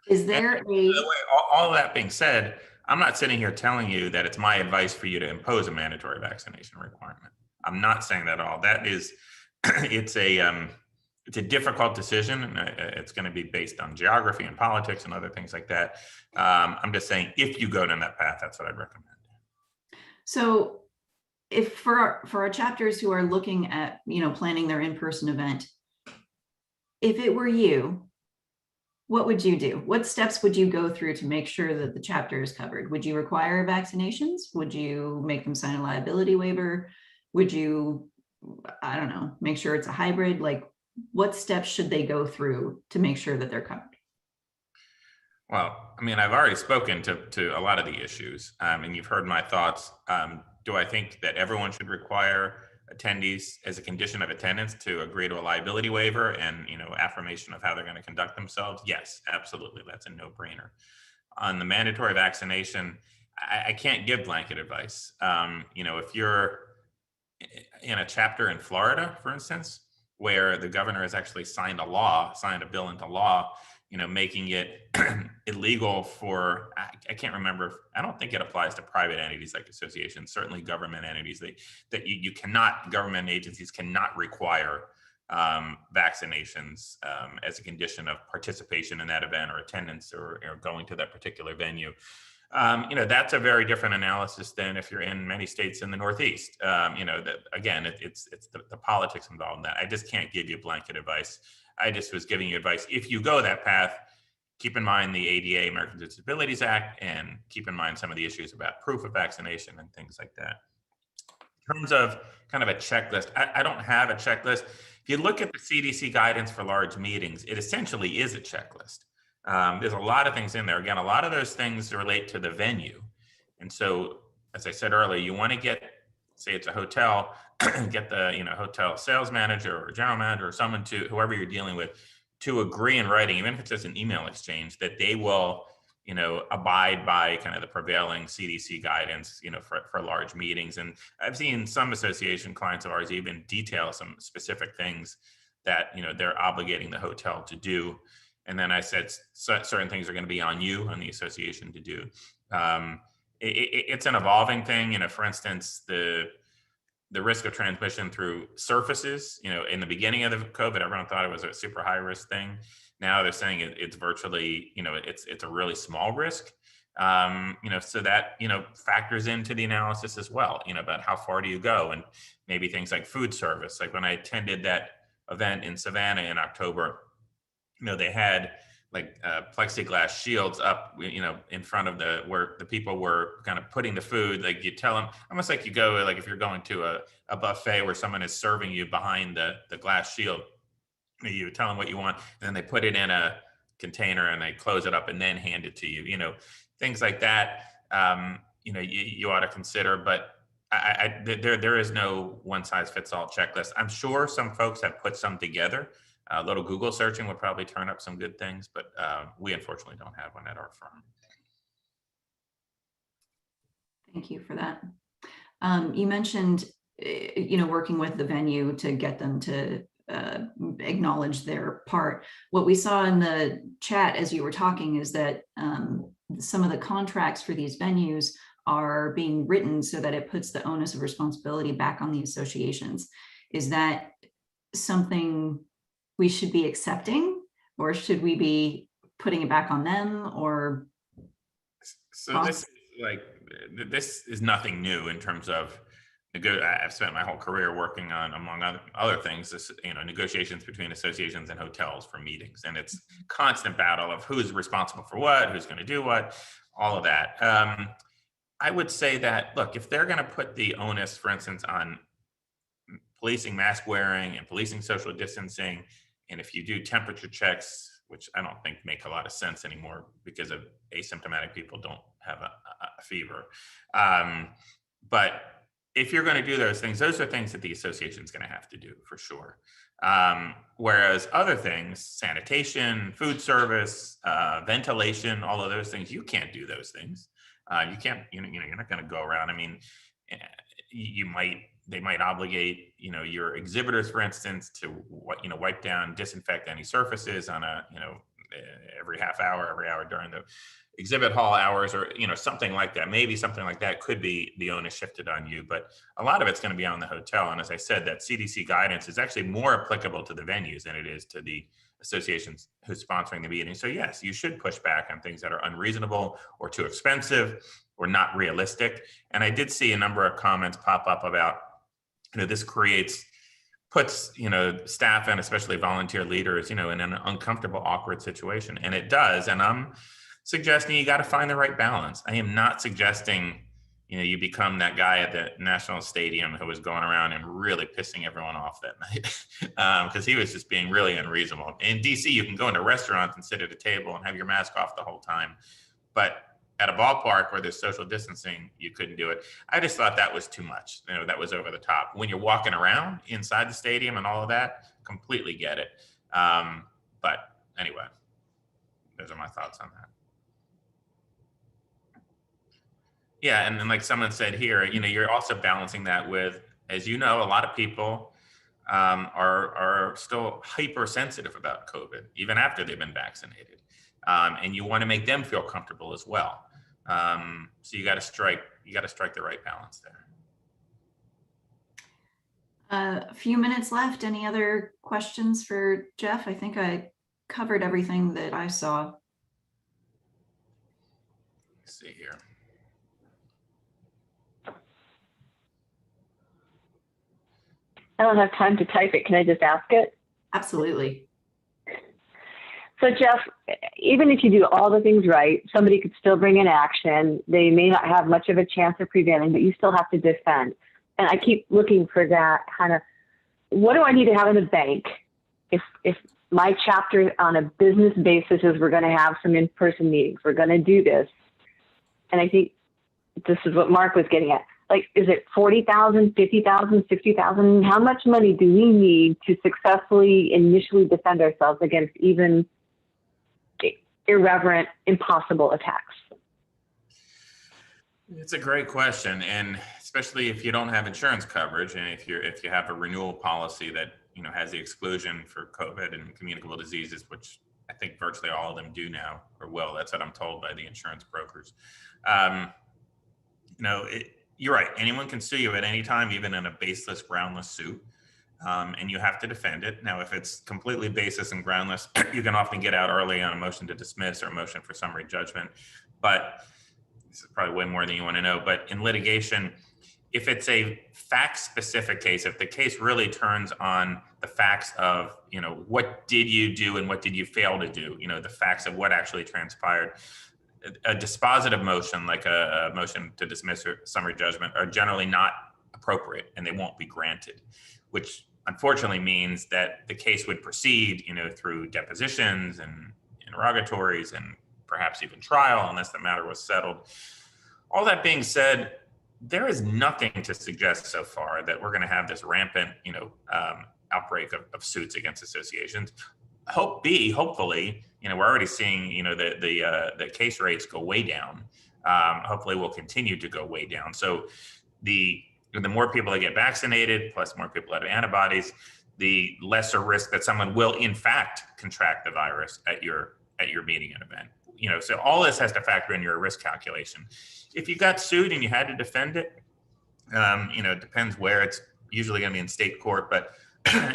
Is there and, by the way, all that being said, I'm not sitting here telling you that it's my advice for you to impose a mandatory vaccination requirement. I'm not saying that at all. That is, it's a difficult decision, and it's going to be based on geography and politics and other things like that. I'm just saying, if you go down that path, that's what I'd recommend. So if for our chapters who are looking at, planning their in-person event, if it were you, what would you do? What steps would you go through to make sure that the chapter is covered? Would you require vaccinations? Would you make them sign a liability waiver? Would you, I don't know, make sure it's a hybrid? Like, what steps should they go through to make sure that they're covered? Well, I mean, I've already spoken to a lot of the issues, and you've heard my thoughts. Do I think that everyone should require attendees as a condition of attendance to agree to a liability waiver and, affirmation of how they're going to conduct themselves? Yes, absolutely. That's a no-brainer. On the mandatory vaccination, I can't give blanket advice. If you're in a chapter in Florida, for instance, where the governor has actually signed a bill into law, making it illegal for, I can't remember, I don't think it applies to private entities like associations, certainly government entities, government agencies cannot require vaccinations as a condition of participation in that event or attendance or going to that particular venue. That's a very different analysis than if you're in many states in the Northeast. It's the politics involved in that. I just can't give you blanket advice. I just was giving you advice. If you go that path, keep in mind the ADA, Americans with Disabilities Act, and keep in mind some of the issues about proof of vaccination and things like that. In terms of kind of a checklist, I don't have a checklist. If you look at the CDC guidance for large meetings, it essentially is a checklist. There's a lot of things in there. Again, a lot of those things relate to the venue. And so, as I said earlier, you want to get, say it's a hotel, get the hotel sales manager or general manager or someone, to whoever you're dealing with, to agree in writing, even if it's just an email exchange, that they will abide by kind of the prevailing CDC guidance for large meetings. And I've seen some association clients of ours even detail some specific things that they're obligating the hotel to do. And then I said certain things are going to be on you, on the association, to do. It's an evolving thing. For instance, the risk of transmission through surfaces, in the beginning of the COVID, everyone thought it was a super high risk thing. Now they're saying it's virtually, it's a really small risk. So that, factors into the analysis as well, about how far do you go, and maybe things like food service. Like when I attended that event in Savannah in October, they had like plexiglass shields up, in front of where the people were kind of putting the food. Like you tell them, almost like you go, like if you're going to a buffet where someone is serving you behind the glass shield, you tell them what you want, and then they put it in a container and they close it up and then hand it to you. Things like that. You ought to consider, but there is no one size fits all checklist. I'm sure some folks have put some together. A little Google searching would probably turn up some good things, but we unfortunately don't have one at our firm. Thank you for that. You mentioned, working with the venue to get them to acknowledge their part. What we saw in the chat as you were talking is that some of the contracts for these venues are being written so that it puts the onus of responsibility back on the associations. Is that something we should be accepting, or should we be putting it back on them? Or so this is nothing new in terms of I've spent my whole career working on, among other things, this, negotiations between associations and hotels for meetings, and it's constant battle of who's responsible for what, who's going to do what, all of that. I would say that, look, if they're going to put the onus, for instance, on policing mask wearing and policing social distancing, and if you do temperature checks, which I don't think make a lot of sense anymore because of asymptomatic people don't have a fever. But if you're going to do those are things that the association is going to have to do for sure. Whereas other things, sanitation, food service, ventilation, all of those things, you can't do those things. You can't, you're not going to go around. I mean, they might obligate, your exhibitors, for instance, to wipe down, disinfect any surfaces on every half hour, every hour during the exhibit hall hours, or, something like that. Maybe something like that could be the onus shifted on you, but a lot of it's going to be on the hotel. And as I said, that CDC guidance is actually more applicable to the venues than it is to the associations who's sponsoring the meeting. So yes, you should push back on things that are unreasonable or too expensive or not realistic. And I did see a number of comments pop up about, this puts staff and especially volunteer leaders in an uncomfortable, awkward situation, and it does. And I'm suggesting you got to find the right balance. I am not suggesting you become that guy at the National Stadium who was going around and really pissing everyone off that night, because he was just being really unreasonable. In DC, you can go into restaurants and sit at a table and have your mask off the whole time, but at a ballpark where there's social distancing, you couldn't do it. I just thought that was too much. That was over the top. When you're walking around inside the stadium and all of that, completely get it. But anyway, those are my thoughts on that. Yeah, and then like someone said here, you're also balancing that with, as a lot of people are still hypersensitive about COVID, even after they've been vaccinated. And you want to make them feel comfortable as well. So you got to strike the right balance there. A few minutes left. Any other questions for Jeff? I think I covered everything that I saw. Let's see here. I don't have time to type it. Can I just ask it? Absolutely. So Jeff, even if you do all the things right, somebody could still bring an action. They may not have much of a chance of prevailing, but you still have to defend. And I keep looking for that kind of, what do I need to have in the bank if my chapter on a business basis is we're going to have some in-person meetings, we're going to do this. And I think this is what Mark was getting at. Like, is it 40,000, 50,000, 60,000? How much money do we need to successfully initially defend ourselves against even irreverent, impossible attacks? It's a great question, and especially if you don't have insurance coverage, and if you have a renewal policy that has the exclusion for COVID and communicable diseases, which I think virtually all of them do now, or will. That's what I'm told by the insurance brokers. You're right. Anyone can sue you at any time, even in a baseless, groundless suit. And you have to defend it. Now, if it's completely baseless and groundless, you can often get out early on a motion to dismiss or a motion for summary judgment. But this is probably way more than you want to know. But in litigation, if it's a fact-specific case, if the case really turns on the facts of, what did you do and what did you fail to do, the facts of what actually transpired, a dispositive motion, like a motion to dismiss or summary judgment, are generally not appropriate and they won't be granted, which unfortunately means that the case would proceed, through depositions and interrogatories and perhaps even trial unless the matter was settled. All that being said, there is nothing to suggest so far that we're going to have this rampant, outbreak of suits against associations. Hopefully, we're already seeing, the case rates go way down. Hopefully we'll continue to go way down. So the more people that get vaccinated, plus more people that have antibodies, the lesser risk that someone will in fact contract the virus at your meeting and event. So all this has to factor in your risk calculation. If you got sued and you had to defend it, it depends where. It's usually going to be in state court, but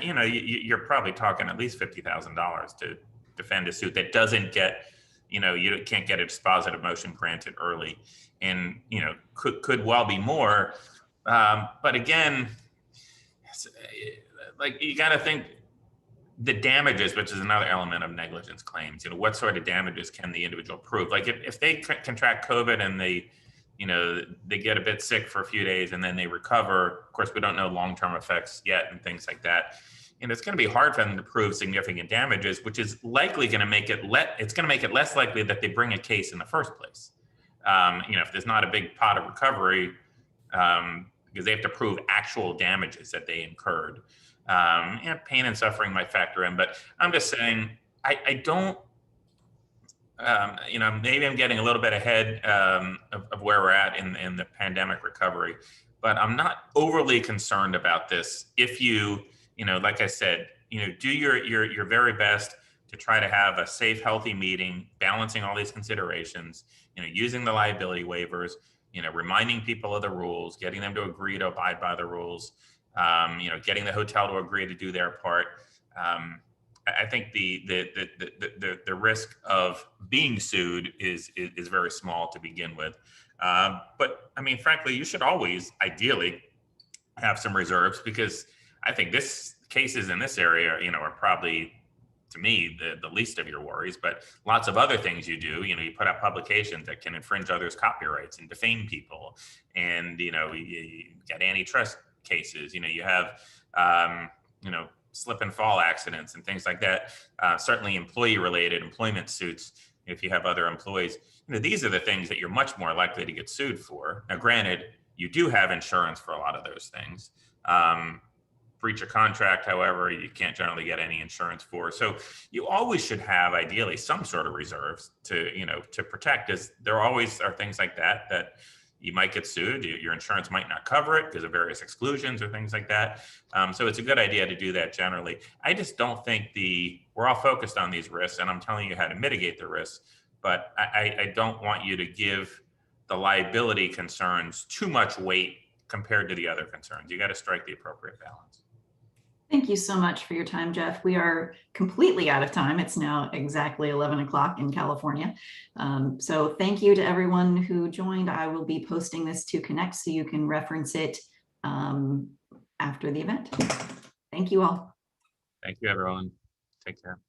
you're probably talking at least $50,000 to defend a suit that doesn't get, you can't get a dispositive motion granted early, and could well be more. But again, like you got to think the damages, which is another element of negligence claims. You know, what sort of damages can the individual prove? Like if they contract COVID and they, you know, they get a bit sick for a few days and then they recover. Of course, we don't know long-term effects yet and things like that. And it's going to be hard for them to prove significant damages, which is likely going to make it it's going to make it less likely that they bring a case in the first place. You know, if there's not a big pot of recovery, because they have to prove actual damages that they incurred. And pain and suffering might factor in, but I'm just saying, I don't, you know, maybe I'm getting a little bit ahead of where we're at in the pandemic recovery, but I'm not overly concerned about this. If you know, like I said, you know, do your very best to try to have a safe, healthy meeting, balancing all these considerations, you know, using the liability waivers, you know, reminding people of the rules, getting them to agree to abide by the rules, you know, getting the hotel to agree to do their part. I think the risk of being sued is very small to begin with. But I mean, frankly, you should always ideally have some reserves, because I think cases in this area, you know, are probably, to me, the least of your worries. But lots of other things you do, you know, you put out publications that can infringe others' copyrights and defame people, and you know, you got antitrust cases. You know, you have you know, slip and fall accidents and things like that. Certainly employee-related employment suits, if you have other employees. You know, these are the things that you're much more likely to get sued for. Now, granted, you do have insurance for a lot of those things. Breach of contract, however, you can't generally get any insurance for. So you always should have, ideally, some sort of reserves to, you know, to protect, as there always are things like that you might get sued. Your insurance might not cover it because of various exclusions or things like that. So it's a good idea to do that generally. I just don't think we're all focused on these risks, and I'm telling you how to mitigate the risks, but I don't want you to give the liability concerns too much weight compared to the other concerns. You got to strike the appropriate balance. Thank you so much for your time, Jeff. We are completely out of time. It's now exactly 11 o'clock in California. So thank you to everyone who joined. I will be posting this to Connect so you can reference it after the event. Thank you all. Thank you, everyone. Take care.